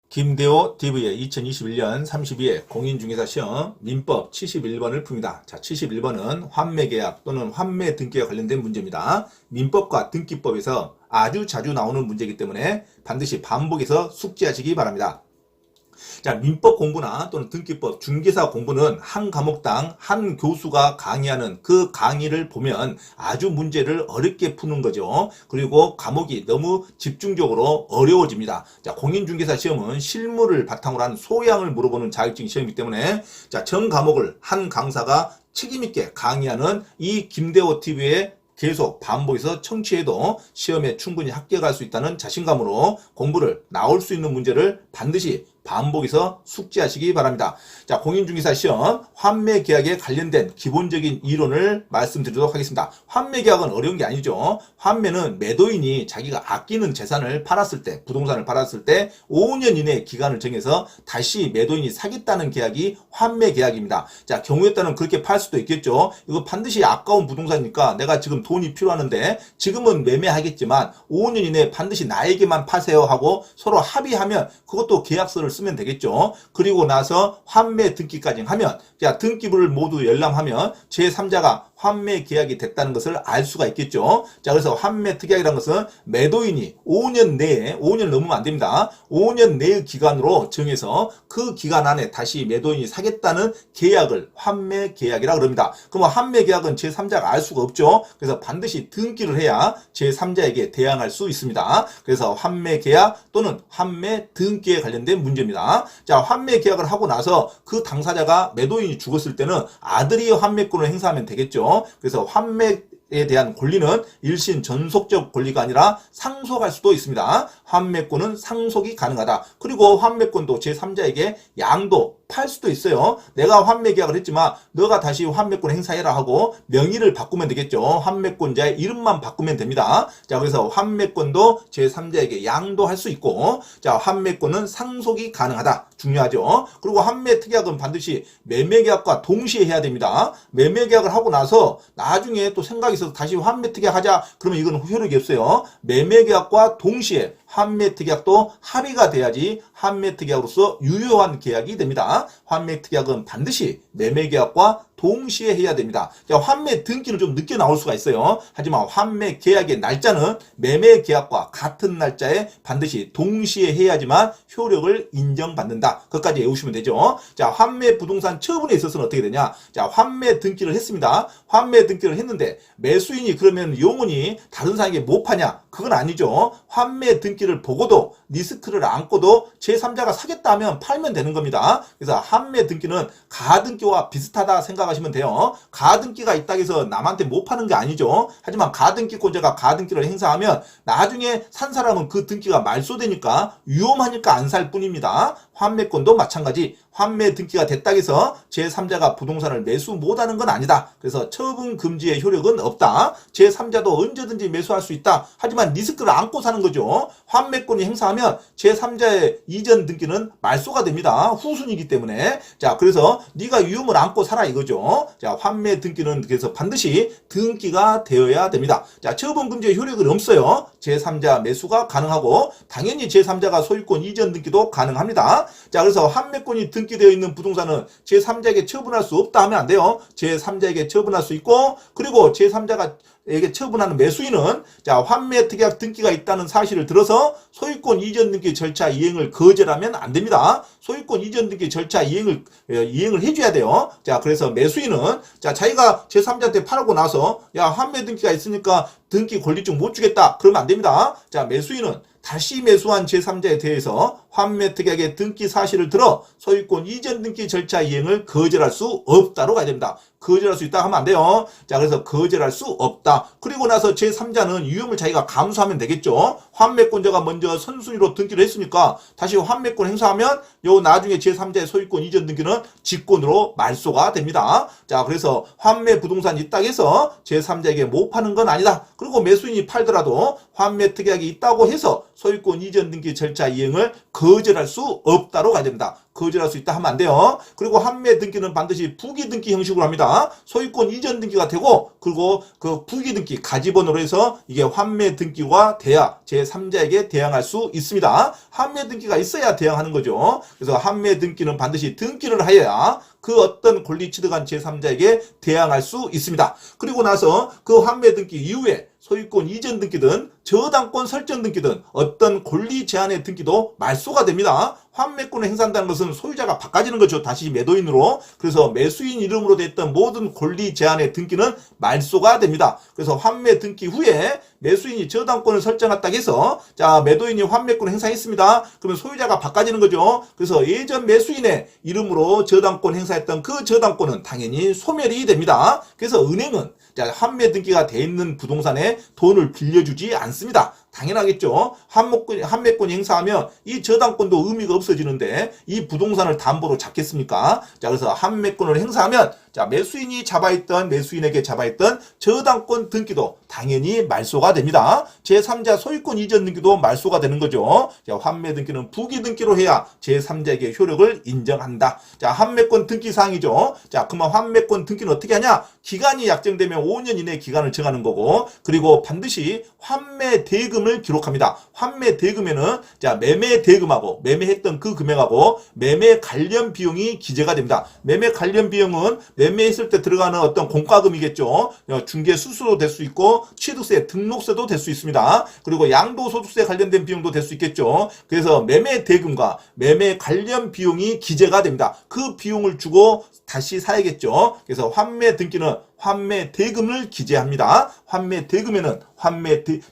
김대호 TV의 2021년 32회 공인중개사 시험 민법 71번을 풉니다. 자, 71번은 환매계약 또는 환매 등기와 관련된 문제입니다. 민법과 등기법에서 아주 자주 나오는 문제이기 때문에 반드시 반복해서 숙지하시기 바랍니다. 자, 민법 공부나 또는 등기법, 중개사 공부는 한 과목당 한 교수가 강의하는 그 강의를 보면 아주 문제를 어렵게 푸는 거죠. 그리고 과목이 너무 집중적으로 어려워집니다. 자, 공인중개사 시험은 실무를 바탕으로 한 소양을 물어보는 자격증 시험이기 때문에 자, 전 과목을 한 강사가 책임있게 강의하는 이 김대호 TV의 계속 반복해서 청취해도 시험에 충분히 합격할 수 있다는 자신감으로 공부를 나올 수 있는 문제를 반드시 반복해서 숙지하시기 바랍니다. 자, 공인중개사 시험 환매계약에 관련된 기본적인 이론을 말씀드리도록 하겠습니다. 환매계약은 어려운 게 아니죠. 환매는 매도인이 자기가 아끼는 재산을 팔았을 때, 부동산을 팔았을 때 5년 이내 기간을 정해서 다시 매도인이 사겠다는 계약이 환매계약입니다. 자, 경우에 따른 그렇게 팔 수도 있겠죠. 이거 반드시 아까운 부동산이니까 내가 지금 돈이 필요하는데 지금은 매매하겠지만 5년 이내에 반드시 나에게만 파세요 하고 서로 합의하면 그것도 계약서를 쓰면 되겠죠. 그리고 나서 환매 등기까지 하면 자, 등기부를 모두 열람하면 제3자가 환매 계약이 됐다는 것을 알 수가 있겠죠. 자, 그래서 환매 특약이라는 것은 매도인이 5년 내에 5년 넘으면 안 됩니다. 5년 내의 기간으로 정해서 그 기간 안에 다시 매도인이 사겠다는 계약을 환매 계약이라고 그럽니다. 그럼 환매 계약은 제3자가 알 수가 없죠. 그래서 반드시 등기를 해야 제3자에게 대항할 수 있습니다. 그래서 환매 계약 또는 환매 등기에 관련된 문제입니다. 자, 환매 계약을 하고 나서 그 당사자가 매도인이 죽었을 때는 아들이 환매권을 행사하면 되겠죠. 그래서 환매에 대한 권리는 일신 전속적 권리가 아니라 상속할 수도 있습니다. 환매권은 상속이 가능하다. 그리고 환매권도 제3자에게 양도 팔 수도 있어요. 내가 환매 계약을 했지만 너가 다시 환매권 행사해라 하고 명의를 바꾸면 되겠죠. 환매권자의 이름만 바꾸면 됩니다. 자, 그래서 환매권도 제3자에게 양도할 수 있고 자, 환매권은 상속이 가능하다. 중요하죠. 그리고 환매 특약은 반드시 매매 계약과 동시에 해야 됩니다. 매매 계약을 하고 나서 나중에 또 생각이 있어서 다시 환매 특약 하자 그러면 이건 효력이 없어요. 매매 계약과 동시에 환매 특약도 합의가 돼야지 환매 특약으로서 유효한 계약이 됩니다. 환매 특약은 반드시 매매 계약과 동시에 해야 됩니다. 자, 환매 등기는 좀 늦게 나올 수가 있어요. 하지만 환매 계약의 날짜는 매매 계약과 같은 날짜에 반드시 동시에 해야지만 효력을 인정받는다. 그것까지 외우시면 되죠. 자, 환매 부동산 처분에 있어서는 어떻게 되냐? 자, 환매 등기를 했습니다. 환매 등기를 했는데 매수인이 그러면 영원히 다른 사람에게 못 파냐? 그건 아니죠. 환매 등기를 보고도 리스크를 안고도 제3자가 사겠다 하면 팔면 되는 겁니다. 그래서 환매 등기는 가등기와 비슷하다 생각하시면 돼요. 가등기가 있다고 해서 남한테 못 파는 게 아니죠. 하지만 가등기권자가 가등기를 행사하면 나중에 산 사람은 그 등기가 말소되니까 위험하니까 안 살 뿐입니다. 환매권도 마찬가지. 환매 등기가 됐다고 해서 제3자가 부동산을 매수 못하는 건 아니다. 그래서 처분 금지의 효력은 없다. 제3자도 언제든지 매수할 수 있다. 하지만 리스크를 안고 사는 거죠. 환매권이 행사하면 제3자의 이전 등기는 말소가 됩니다. 후순이기 때문에. 자, 그래서 네가 위험을 안고 살아 이거죠. 자, 환매 등기는 그래서 반드시 등기가 되어야 됩니다. 자, 처분 금지의 효력은 없어요. 제3자 매수가 가능하고 당연히 제3자가 소유권 이전 등기도 가능합니다. 자, 그래서 환매권이 등기되어 있는 부동산은 제3자에게 처분할 수 없다 하면 안 돼요. 제3자에게 처분할 수 있고 그리고 제3자가 에게 처분하는 매수인은 자, 환매 특약 등기가 있다는 사실을 들어서 소유권 이전 등기 절차 이행을 거절하면 안 됩니다. 소유권 이전 등기 절차 이행을 해줘야 돼요. 자, 그래서 매수인은 자, 자기가 제3자한테 팔고 나서 야, 환매 등기가 있으니까 등기 권리증 못 주겠다. 그러면 안 됩니다. 자, 매수인은 다시 매수한 제3자에 대해서 환매 특약의 등기 사실을 들어 소유권 이전 등기 절차 이행을 거절할 수 없다로 가야 됩니다. 거절할 수 있다 하면 안 돼요. 자, 그래서 거절할 수 없다. 그리고 나서 제3자는 위험을 자기가 감수하면 되겠죠. 환매권자가 먼저 선순위로 등기를 했으니까 다시 환매권 행사하면 요 나중에 제3자의 소유권 이전 등기는 직권으로 말소가 됩니다. 자, 그래서 환매 부동산이 있다고 해서 제3자에게 못 파는 건 아니다. 그리고 매수인이 팔더라도 환매 특약이 있다고 해서 소유권 이전 등기 절차 이행을 거절할 수 없다로 가야 됩니다. 거절할 수 있다 하면 안 돼요. 그리고 환매 등기는 반드시 부기 등기 형식으로 합니다. 소유권 이전 등기가 되고, 그리고 그 부기 등기 가지번호로 해서 이게 환매 등기가 돼야 제3자에게 대항할 수 있습니다. 환매 등기가 있어야 대항하는 거죠. 그래서 환매 등기는 반드시 등기를 하여야 그 어떤 권리 취득한 제3자에게 대항할 수 있습니다. 그리고 나서 그 환매 등기 이후에 소유권 이전 등기든 저당권 설정 등기든 어떤 권리 제한의 등기도 말소가 됩니다. 환매권을 행사한다는 것은 소유자가 바꿔지는 거죠. 다시 매도인으로. 그래서 매수인 이름으로 됐던 모든 권리 제한의 등기는 말소가 됩니다. 그래서 환매 등기 후에 매수인이 저당권을 설정했다고 해서 자, 매도인이 환매권을 행사했습니다. 그러면 소유자가 바꿔지는 거죠. 그래서 예전 매수인의 이름으로 저당권 행사했던 그 저당권은 당연히 소멸이 됩니다. 그래서 은행은 자, 환매 등기가 돼 있는 부동산에 돈을 빌려주지 않습니다. 당연하겠죠. 환매권 행사하면 이 저당권도 의미가 없어지는데 이 부동산을 담보로 잡겠습니까? 자, 그래서 환매권을 행사하면 자, 매수인에게 잡아있던 저당권 등기도 당연히 말소가 됩니다. 제3자 소유권 이전 등기도 말소가 되는 거죠. 자, 환매 등기는 부기 등기로 해야 제3자에게 효력을 인정한다. 자, 환매권 등기 사항이죠. 자, 그러면 환매권 등기는 어떻게 하냐? 기간이 약정되면 5년 이내 기간을 정하는 거고, 그리고 반드시 환매 대금을 기록합니다. 환매 대금에는 자, 매매 대금하고 매매했던 그 금액하고 매매 관련 비용이 기재가 됩니다. 매매 관련 비용은 매매했을 때 들어가는 어떤 공과금이겠죠. 중개 수수도 될 수 있고 취득세, 등록세도 될 수 있습니다. 그리고 양도소득세 관련된 비용도 될 수 있겠죠. 그래서 매매 대금과 매매 관련 비용이 기재가 됩니다. 그 비용을 주고 다시 사야겠죠. 그래서 환매 등기는 환매 대금을 기재합니다. 환매 대금에는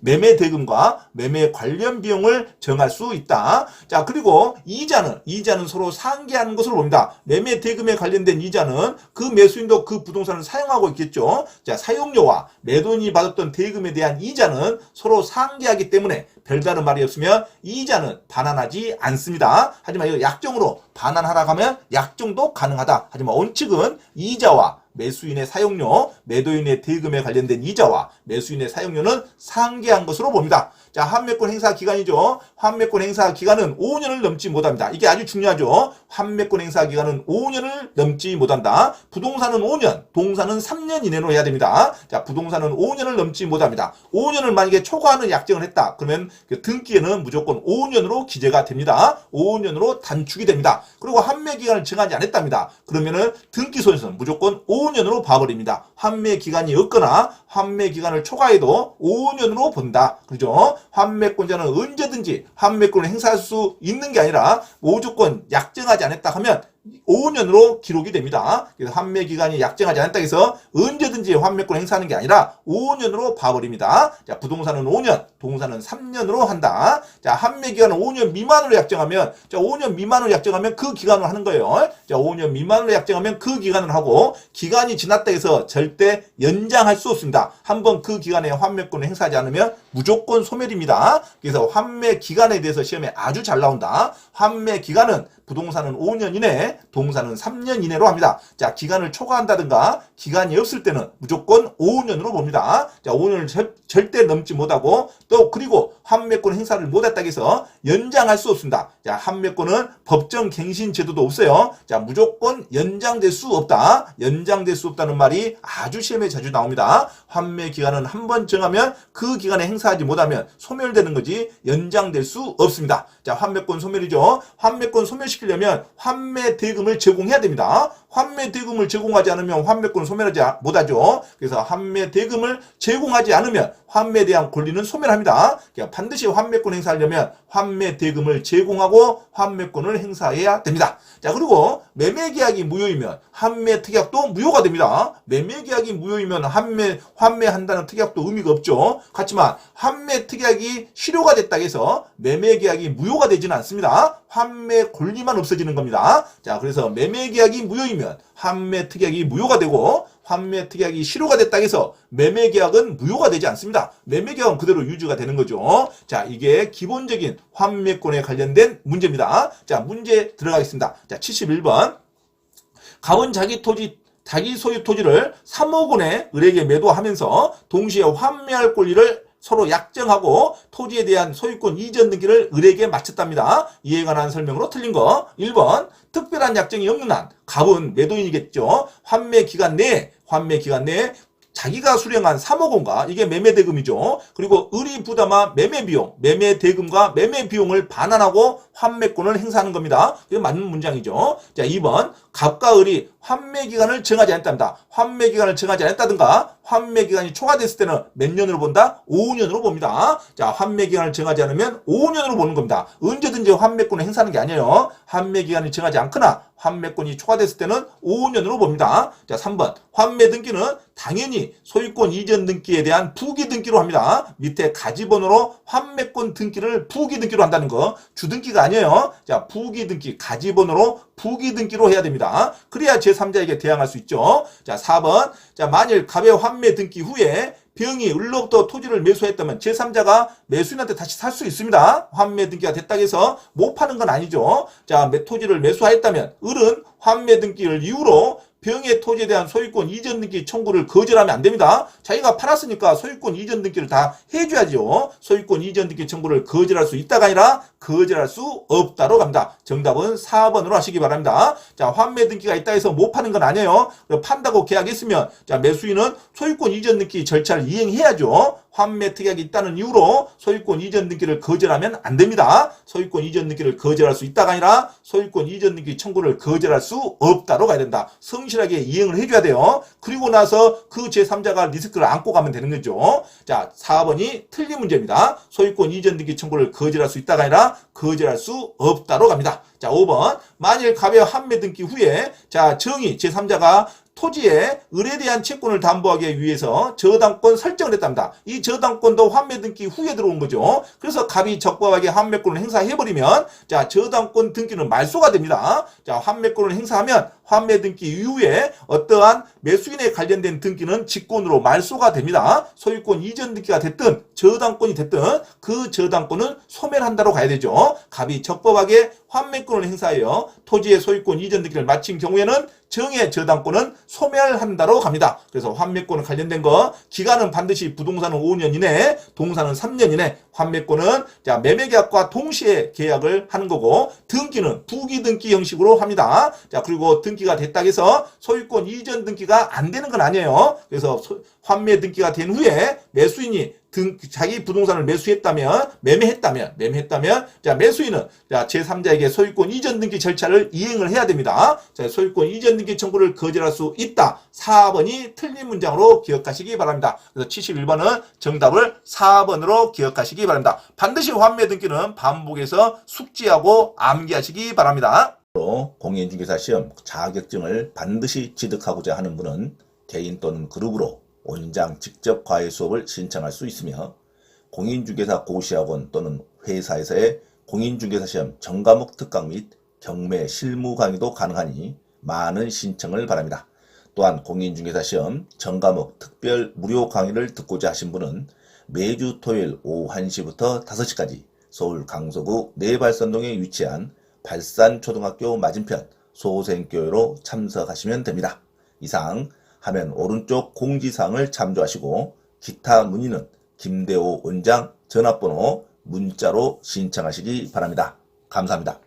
매매 대금과 매매 관련 비용을 정할 수 있다. 자, 그리고 이자는 서로 상계하는 것으로 봅니다. 매매 대금에 관련된 이자는 그 매수인도 그 부동산을 사용하고 있겠죠. 자, 사용료와 매도인이 받았던 대금에 대한 이자는 서로 상계하기 때문에 별다른 말이 없으면 이자는 반환하지 않습니다. 하지만 이거 약정으로 반환하라고 하면 약정도 가능하다. 하지만 원칙은 이자와 매수인의 사용료, 매도인의 대금에 관련된 이자와 매수인의 사용료는 상계한 것으로 봅니다. 자, 환매권 행사 기간이죠. 환매권 행사 기간은 5년을 넘지 못합니다. 이게 아주 중요하죠. 환매권 행사 기간은 5년을 넘지 못한다. 부동산은 5년, 동산은 3년 이내로 해야 됩니다. 자, 부동산은 5년을 넘지 못합니다. 5년을 만약에 초과하는 약정을 했다. 그러면 그 등기에는 무조건 5년으로 기재가 됩니다. 5년으로 단축이 됩니다. 그리고 환매 기간을 정하지 않았답니다. 그러면은 등기소에서는 무조건 5년으로 봐버립니다. 환매 기간이 없거나 환매 기간을 초과해도 5년으로 본다. 그죠? 환매권자는 언제든지 환매권을 행사할 수 있는 게 아니라 무조건 약정하지 않았다 하면 5년으로 기록이 됩니다. 그래서 환매 기간이 약정하지 않았다 해서 언제든지 환매권 행사하는 게 아니라 5년으로 봐버립니다. 자, 부동산은 5년, 동산은 3년으로 한다. 자, 환매 기간은 5년 미만으로 약정하면, 자, 5년 미만으로 약정하면 그 기간을 하는 거예요. 자, 5년 미만으로 약정하면 그 기간을 하고, 기간이 지났다 해서 절대 연장할 수 없습니다. 한번 그 기간에 환매권을 행사하지 않으면 무조건 소멸입니다. 그래서 환매 기간에 대해서 시험에 아주 잘 나온다. 환매 기간은 부동산은 5년 이내, 동산은 3년 이내로 합니다. 자, 기간을 초과한다든가 기간이 없을 때는 무조건 5년으로 봅니다. 자, 5년을 절대 넘지 못하고 또 그리고 환매권 행사를 못했다고 해서 연장할 수 없습니다. 자, 환매권은 법정 갱신 제도도 없어요. 자, 무조건 연장될 수 없다. 연장될 수 없다는 말이 아주 시험에 자주 나옵니다. 환매 기간은 한 번 정하면 그 기간에 행사하지 못하면 소멸되는 거지 연장될 수 없습니다. 자, 환매권 소멸이죠. 환매권 소멸시키려면 환매 대금을 제공해야 됩니다. 환매 대금을 제공하지 않으면 환매권을 소멸하지 못하죠. 그래서 환매 대금을 제공하지 않으면 환매에 대한 권리는 소멸합니다. 그러니까 반드시 환매권 행사하려면 환매 대금을 제공하고 환매권을 행사해야 됩니다. 자, 그리고 매매계약이 무효이면 환매 특약도 무효가 됩니다. 매매계약이 무효이면 환매한다는 특약도 의미가 없죠. 그렇지만 환매 특약이 실효가 됐다고 해서 매매계약이 무효가 되지는 않습니다. 환매 권리만 없어지는 겁니다. 자, 그래서 매매계약이 무효이면 환매 특약이 무효가 되고 환매 특약이 실효가 됐다고 해서 매매계약은 무효가 되지 않습니다. 매매계약은 그대로 유지가 되는 거죠. 자, 이게 기본적인 환매권에 관련된 문제입니다. 자, 문제 들어가겠습니다. 자, 71번. 갑은 자기 소유 토지를 3억 원에 을에게 매도하면서 동시에 환매할 권리를 서로 약정하고 토지에 대한 소유권 이전 등기를 을에게 마쳤답니다. 이에 관한 설명으로 틀린 거. 1번 특별한 약정이 없는 한 갑은 매도인이겠죠. 환매 기간 내에 자기가 수령한 사모금과 이게 매매대금이죠. 그리고 을이 부담한 매매비용, 매매대금과 매매비용을 반환하고 환매권을 행사하는 겁니다. 이게 맞는 문장이죠. 자, 2번 갑과 을이 환매기간을 정하지 않았답니다. 환매기간을 정하지 않았다든가 환매기간이 초과됐을 때는 몇 년으로 본다? 5년으로 봅니다. 자, 환매기간을 정하지 않으면 5년으로 보는 겁니다. 언제든지 환매권을 행사하는 게 아니에요. 환매기간을 정하지 않거나 환매권이 초과됐을 때는 5년으로 봅니다. 자, 3번 환매 등기는 당연히 소유권 이전 등기에 대한 부기 등기로 합니다. 밑에 가지번호로 환매권 등기를 부기 등기로 한다는 거. 주등기가 아니에요. 자, 부기 등기 가지번호로 부기 등기로 해야 됩니다. 그래야 제3자에게 대항할 수 있죠. 자, 4번. 자, 만일 갑의 환매 등기 후에 병이 을로부터 토지를 매수했다면 제3자가 매수인한테 다시 살 수 있습니다. 환매 등기가 됐다고 해서 못 파는 건 아니죠. 자, 토지를 매수하였다면 을은 환매 등기를 이유로 병의 토지에 대한 소유권 이전 등기 청구를 거절하면 안 됩니다. 자기가 팔았으니까 소유권 이전 등기를 다 해줘야죠. 소유권 이전 등기 청구를 거절할 수 있다가 아니라 거절할 수 없다로 갑니다. 정답은 4번으로 하시기 바랍니다. 자, 환매 등기가 있다 해서 못 파는 건 아니에요. 판다고 계약했으면 자, 매수인은 소유권 이전 등기 절차를 이행해야죠. 환매 특약이 있다는 이유로 소유권 이전 등기를 거절하면 안 됩니다. 소유권 이전 등기를 거절할 수 있다가 아니라 소유권 이전 등기 청구를 거절할 수 없다로 가야 된다. 성실하게 이행을 해줘야 돼요. 그리고 나서 그 제3자가 리스크를 안고 가면 되는 거죠. 자, 4번이 틀린 문제입니다. 소유권 이전 등기 청구를 거절할 수 있다가 아니라 거절할 수 없다로 갑니다. 자, 5번. 만일 갑의 환매 등기 후에 자, 정의 제3자가 토지에 을에 대한 채권을 담보하기 위해서 저당권 설정을 했답니다. 이 저당권도 환매 등기 후에 들어온 거죠. 그래서 갑이 적법하게 환매권을 행사해버리면 자, 저당권 등기는 말소가 됩니다. 자, 환매권을 행사하면 환매 등기 이후에 어떠한 매수인에 관련된 등기는 직권으로 말소가 됩니다. 소유권 이전 등기가 됐든 저당권이 됐든 그 저당권은 소멸한다로 가야 되죠. 갑이 적법하게 환매권을 행사하여 토지의 소유권 이전 등기를 마친 경우에는 정의 저당권은 소멸한다로 갑니다. 그래서 환매권에 관련된 거 기간은 반드시 부동산은 5년 이내, 동산은 3년 이내, 환매권은 자, 매매계약과 동시에 계약을 하는 거고 등기는 부기 등기 형식으로 합니다. 자, 그리고 등기가 됐다고 해서 소유권 이전 등기가 안 되는 건 아니에요. 그래서 환매 등기가 된 후에 매수인이 자기 부동산을 매매했다면 자, 매수인은 자, 제3자에게 소유권 이전 등기 절차를 이행을 해야 됩니다. 자, 소유권 이전 등기 청구를 거절할 수 있다. 4번이 틀린 문장으로 기억하시기 바랍니다. 그래서 71번은 정답을 4번으로 기억하시기 바랍니다. 반드시 환매 등기는 반복해서 숙지하고 암기하시기 바랍니다. 공인중개사 시험 자격증을 반드시 취득하고자 하는 분은 개인 또는 그룹으로 원장 직접 과외 수업을 신청할 수 있으며 공인중개사 고시학원 또는 회사에서의 공인중개사 시험 전과목 특강 및 경매 실무 강의도 가능하니 많은 신청을 바랍니다. 또한 공인중개사 시험 전과목 특별 무료 강의를 듣고자 하신 분은 매주 토요일 오후 1시부터 5시까지 서울 강서구 내발산동에 위치한 발산초등학교 맞은편 소생교회로 참석하시면 됩니다. 이상 화면 오른쪽 공지사항을 참조하시고 기타 문의는 김대호 원장 전화번호 문자로 신청하시기 바랍니다. 감사합니다.